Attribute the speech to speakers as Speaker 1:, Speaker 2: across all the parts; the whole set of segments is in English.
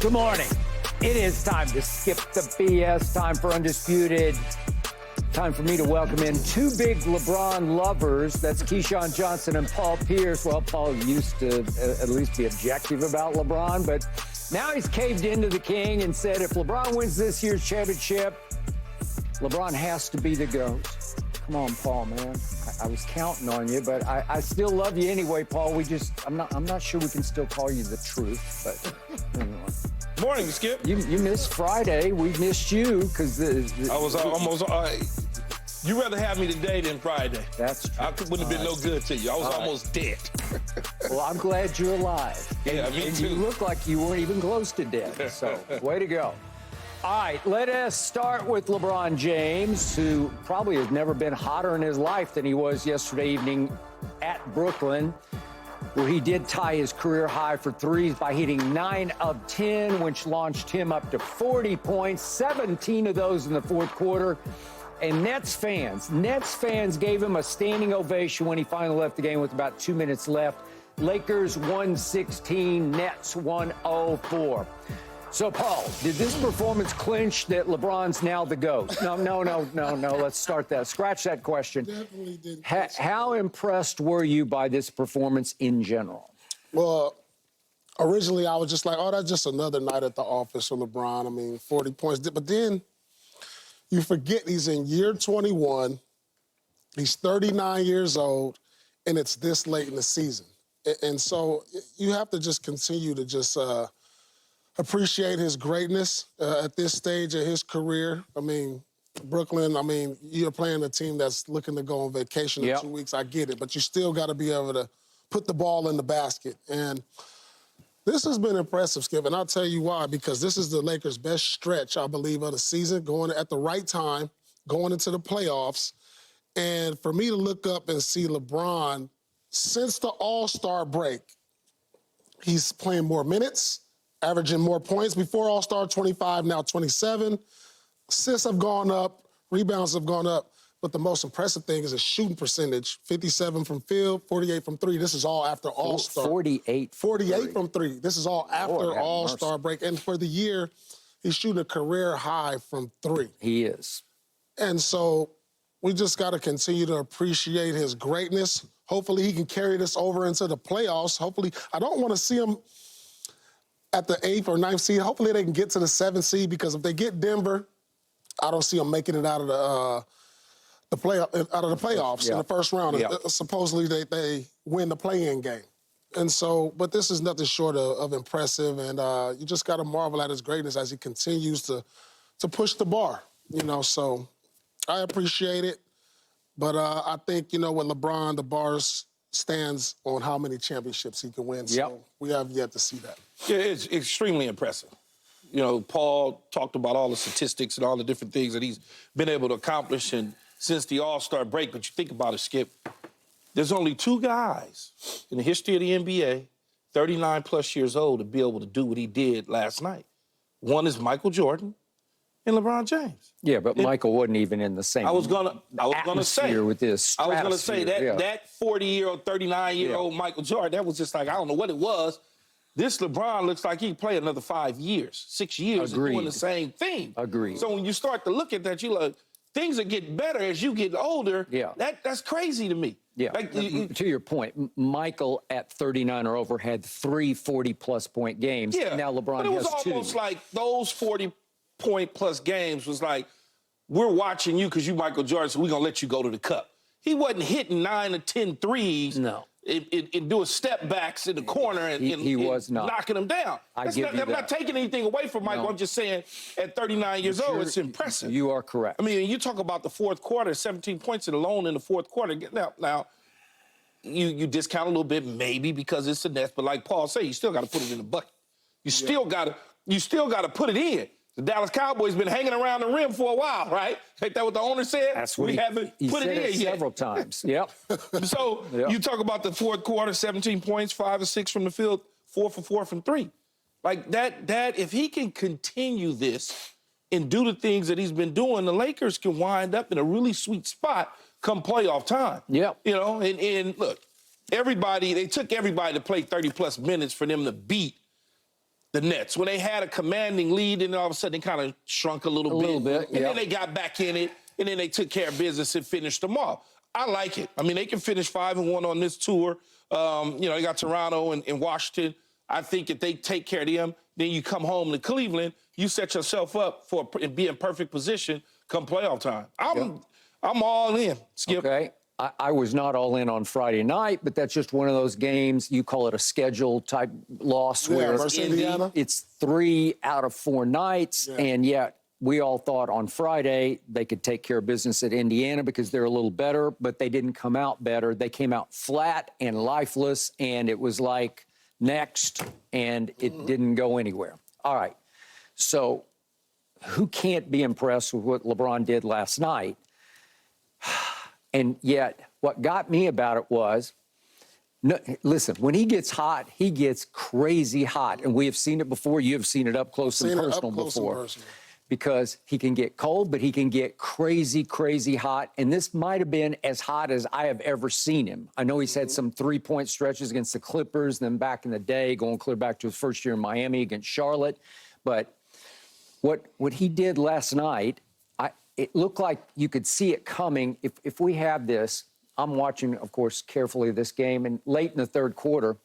Speaker 1: Good morning. It is time to skip the BS, time for Undisputed. Time for me to welcome in two big LeBron lovers. That's Keyshawn Johnson and Paul Pierce. Well, Paul used to at least be objective about LeBron, but now he's caved into the king and said if LeBron wins this year's championship, LeBron has to be the GOAT. Come on, Paul, man. I was counting on you, but I still love you anyway, Paul. I'm not sure we can still call you the truth, but anyway.
Speaker 2: Morning, Skip.
Speaker 1: You missed Friday. We missed you because
Speaker 2: I was almost. You rather have me today than Friday.
Speaker 1: That's true.
Speaker 2: I wouldn't have been no good to you. I was almost dead.
Speaker 1: Well, I'm glad you're alive.
Speaker 2: Yeah, me too.
Speaker 1: You look like you weren't even close to dead. So, way to go. All right, let us start with LeBron James, who probably has never been hotter in his life than he was yesterday evening at Brooklyn, where he did tie his career high for threes by hitting 9 of 10, which launched him up to 40 points, 17 of those in the fourth quarter. And Nets fans gave him a standing ovation when he finally left the game with about 2 minutes left. Lakers 116, Nets 104. So, Paul, did this performance clinch that LeBron's now the GOAT? No. Let's start that. Scratch that question.
Speaker 3: Definitely did.
Speaker 1: How impressed were you by this performance in general?
Speaker 3: Well, originally I was just like, oh, that's just another night at the office for LeBron. I mean, 40 points. But then you forget he's in year 21. He's 39 years old, and it's this late in the season. And so you have to just continue to just appreciate his greatness at this stage of his career. I mean, Brooklyn, you're playing a team that's looking to go on vacation in 2 weeks. I get it, but you still got to be able to put the ball in the basket. And this has been impressive, Skip, and I'll tell you why, because this is the Lakers' best stretch, I believe, of the season, going at the right time, going into the playoffs. And for me to look up and see LeBron, since the All-Star break, he's playing more minutes, averaging more points. Before All-Star, 25, now 27. Assists have gone up, rebounds have gone up, but the most impressive thing is his shooting percentage, 57 from field, 48 from three. This is all after All-Star.
Speaker 1: 48
Speaker 3: from three. This is all after All-Star break. And for the year, he's shooting a career high from three.
Speaker 1: He is.
Speaker 3: And so we just got to continue to appreciate his greatness. Hopefully he can carry this over into the playoffs. Hopefully, I don't want to see him at the 8th or 9th seed. Hopefully they can get to the 7th seed, because if they get Denver, I don't see them making it out of the playoffs in the first round. Supposedly they win the play-in game. And so, but this is nothing short of impressive, and you just got to marvel at his greatness as he continues to push the bar, so I appreciate it. But I think, with LeBron, the bars stands on how many championships he can win. So we have yet to see that.
Speaker 2: Yeah, it's extremely impressive. Paul talked about all the statistics and all the different things that he's been able to accomplish since the All-Star break. But you think about it, Skip, there's only two guys in the history of the NBA, 39-plus years old, to be able to do what he did last night. One is Michael Jordan and LeBron James.
Speaker 1: Yeah, but Michael wasn't even in the same
Speaker 2: I was gonna say
Speaker 1: with this.
Speaker 2: I was gonna say that 40-year-old, 39-year-old Michael Jordan, that was just like, I don't know what it was. This LeBron looks like he can play another 5 years, 6 years, and doing the same thing.
Speaker 1: Agreed.
Speaker 2: So when you start to look at that, you like, things are getting better as you get older.
Speaker 1: Yeah.
Speaker 2: That's crazy to me.
Speaker 1: Yeah.
Speaker 2: Like,
Speaker 1: to your point, Michael at 39 or over had 3 40-plus point games.
Speaker 2: Yeah.
Speaker 1: Now LeBron has 2.
Speaker 2: But it was almost like those 40-point-plus games was like, we're watching you because you Michael Jordan, so we're going to let you go to the cup. He wasn't hitting 9 or 10 threes.
Speaker 1: No.
Speaker 2: And doing step backs in the corner and
Speaker 1: he was not
Speaker 2: knocking them down. I'm not taking anything away from Michael. No. I'm just saying at 39 years old, it's impressive.
Speaker 1: You are correct.
Speaker 2: I mean, you talk about the fourth quarter, 17 points alone in the fourth quarter. Now you discount a little bit maybe because it's the Nets, but like Paul said, you still got to put it in the bucket. You still got to put it in. The Dallas Cowboys been hanging around the rim for a while, right? Ain't that what the owner said?
Speaker 1: That's what
Speaker 2: we haven't put it in yet.
Speaker 1: Several times. Yep.
Speaker 2: So you talk about the fourth quarter, 17 points, 5 or 6 from the field, 4 for 4 from 3. Like that, if he can continue this and do the things that he's been doing, the Lakers can wind up in a really sweet spot come playoff time.
Speaker 1: Yeah.
Speaker 2: And look, they took everybody to play 30-plus minutes for them to beat the Nets. When they had a commanding lead, and all of a sudden they kind of shrunk a little bit. And then they got back in it, and then they took care of business and finished them off. I like it. I mean, they can finish 5-1 on this tour. They got Toronto and Washington. I think if they take care of them, then you come home to Cleveland, you set yourself up for be in perfect position come playoff time. I'm all in, Skip.
Speaker 1: Okay. I was not all in on Friday night, but that's just one of those games. You call it a schedule type loss where it's 3 out of 4 nights, and yet we all thought on Friday they could take care of business at Indiana because they're a little better, but they didn't come out better. They came out flat and lifeless, and it was like next, and it didn't go anywhere. All right. So who can't be impressed with what LeBron did last night? And yet what got me about it was, no, listen, when he gets hot, he gets crazy hot. And we have seen it before. You have seen it up close and personal before. Because he can get cold, but he can get crazy, crazy hot. And this might have been as hot as I have ever seen him. I know he's had some 3-point stretches against the Clippers, then back in the day, going clear back to his first year in Miami against Charlotte. But what he did last night, it looked like you could see it coming. If we have this, I'm watching, of course, carefully this game, and late in the third quarter,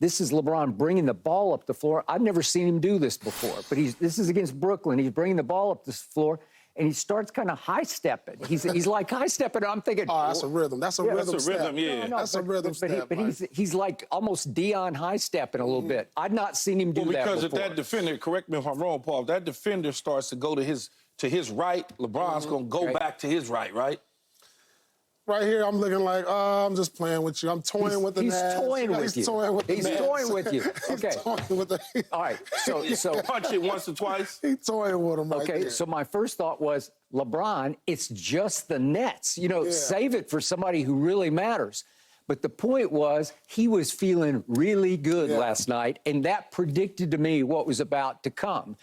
Speaker 1: this is LeBron bringing the ball up the floor. I've never seen him do this before, but this is against Brooklyn. He's bringing the ball up the floor, and he starts kind of high-stepping. He's like high-stepping, and I'm thinking...
Speaker 3: Oh, that's a rhythm. That's a rhythm step.
Speaker 2: That's
Speaker 3: a rhythm step.
Speaker 1: But he's like almost Dion high-stepping a little bit. I'd not seen him do that before.
Speaker 2: Because if that defender, correct me if I'm wrong, Paul, if that defender starts to go to his right, LeBron's going to go back to his right?
Speaker 3: Right here, I'm looking like, I'm just playing with you. I'm toying with the
Speaker 1: He's
Speaker 3: Nets.
Speaker 1: toying with you. He's toying with you. Okay.
Speaker 3: He's toying with the...
Speaker 1: All right. So
Speaker 2: punch it once or twice.
Speaker 3: He's toying with him right
Speaker 1: Okay,
Speaker 3: there.
Speaker 1: so my first thought was, LeBron, it's just the Nets. Save it for somebody who really matters. But the point was, he was feeling really good last night, and that predicted to me what was about to come.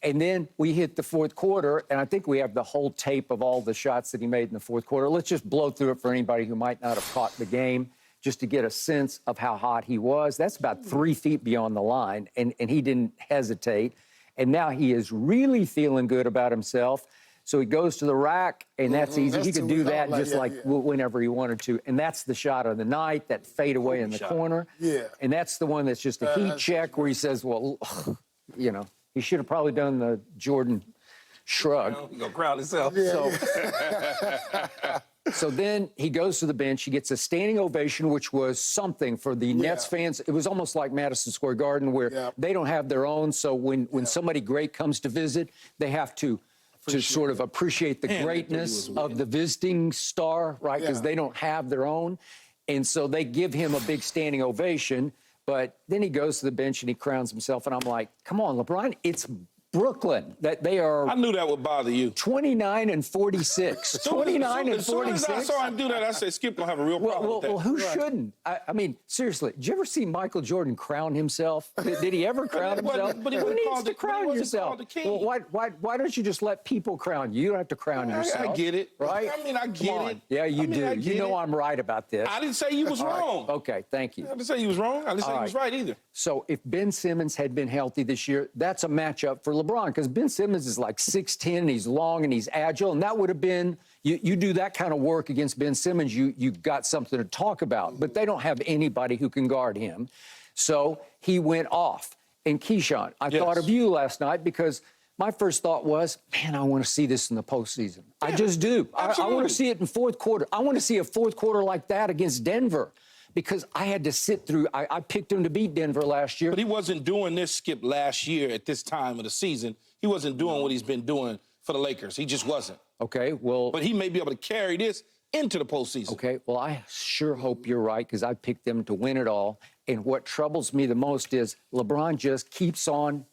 Speaker 1: And then we hit the fourth quarter, and I think we have the whole tape of all the shots that he made in the fourth quarter. Let's just blow through it for anybody who might not have caught the game, just to get a sense of how hot he was. That's about 3 feet beyond the line, and he didn't hesitate. And now he is really feeling good about himself. So he goes to the rack, and that's easy. He could do that just whenever he wanted to. And that's the shot of the night, that fadeaway in the corner.
Speaker 3: Yeah.
Speaker 1: And that's the one that's just a heat check where he says, well, he should have probably done the Jordan shrug.
Speaker 2: He's going to crowd himself.
Speaker 1: So then he goes to the bench. He gets a standing ovation, which was something for the Nets fans. It was almost like Madison Square Garden, where they don't have their own. So when somebody great comes to visit, they have to sort of appreciate the greatness of the visiting star, right? Because they don't have their own. And so they give him a big standing ovation. But then he goes to the bench and he crowns himself. And I'm like, come on, LeBron, it's Brooklyn. That they are.
Speaker 2: I knew that would bother you.
Speaker 1: 29 and 46. 29 and 46.
Speaker 2: As soon as I saw him do that, I said, Skip will have a real problem with that.
Speaker 1: Well, who shouldn't? I mean, seriously, did you ever see Michael Jordan crown himself? Did he ever crown himself?
Speaker 2: But
Speaker 1: who needs to crown yourself? Well, why don't you just let people crown you? You don't have to crown yourself.
Speaker 2: I get it.
Speaker 1: Right?
Speaker 2: I mean, I get it.
Speaker 1: Yeah, you do. You know I'm right about this.
Speaker 2: I didn't say you was wrong.
Speaker 1: Okay, thank you.
Speaker 2: I didn't say you was wrong. I didn't say you was right either.
Speaker 1: So if Ben Simmons had been healthy this year, that's a matchup for LeBron, because Ben Simmons is like 6'10", and he's long and he's agile, and that would have been, you do that kind of work against Ben Simmons, you've got something to talk about. But they don't have anybody who can guard him. So he went off. And Keyshawn, I thought of you last night, because my first thought was, man, I want to see this in the postseason. I just do. I want to see it in fourth quarter. I want to see a fourth quarter like that against Denver, because I had to sit through. I picked him to beat Denver last year.
Speaker 2: But he wasn't doing this, Skip, last year at this time of the season. He wasn't doing what he's been doing for the Lakers. He just wasn't.
Speaker 1: Okay, well.
Speaker 2: But he may be able to carry this into the postseason. Okay,
Speaker 1: well, I sure hope you're right, because I picked them to win it all. And what troubles me the most is LeBron just keeps on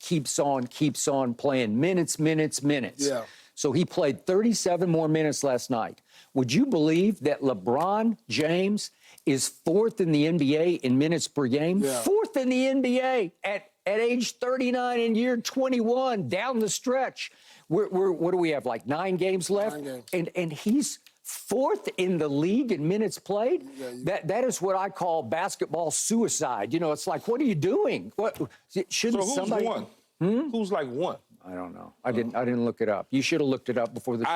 Speaker 1: playing minutes.
Speaker 3: Yeah.
Speaker 1: So he played 37 more minutes last night. Would you believe that LeBron James is 4th in the NBA in minutes per game?
Speaker 3: Yeah.
Speaker 1: 4th in the NBA at age 39 in year 21 down the stretch. What do we have, like 9 games left?
Speaker 3: 9 games.
Speaker 1: And he's 4th in the league in minutes played. That is what I call basketball suicide. You know, it's like, what are you doing? What shouldn't
Speaker 2: So who's
Speaker 1: somebody?
Speaker 2: won? Who's like one?
Speaker 1: I don't know. I didn't look it up. You should have looked it up before the show.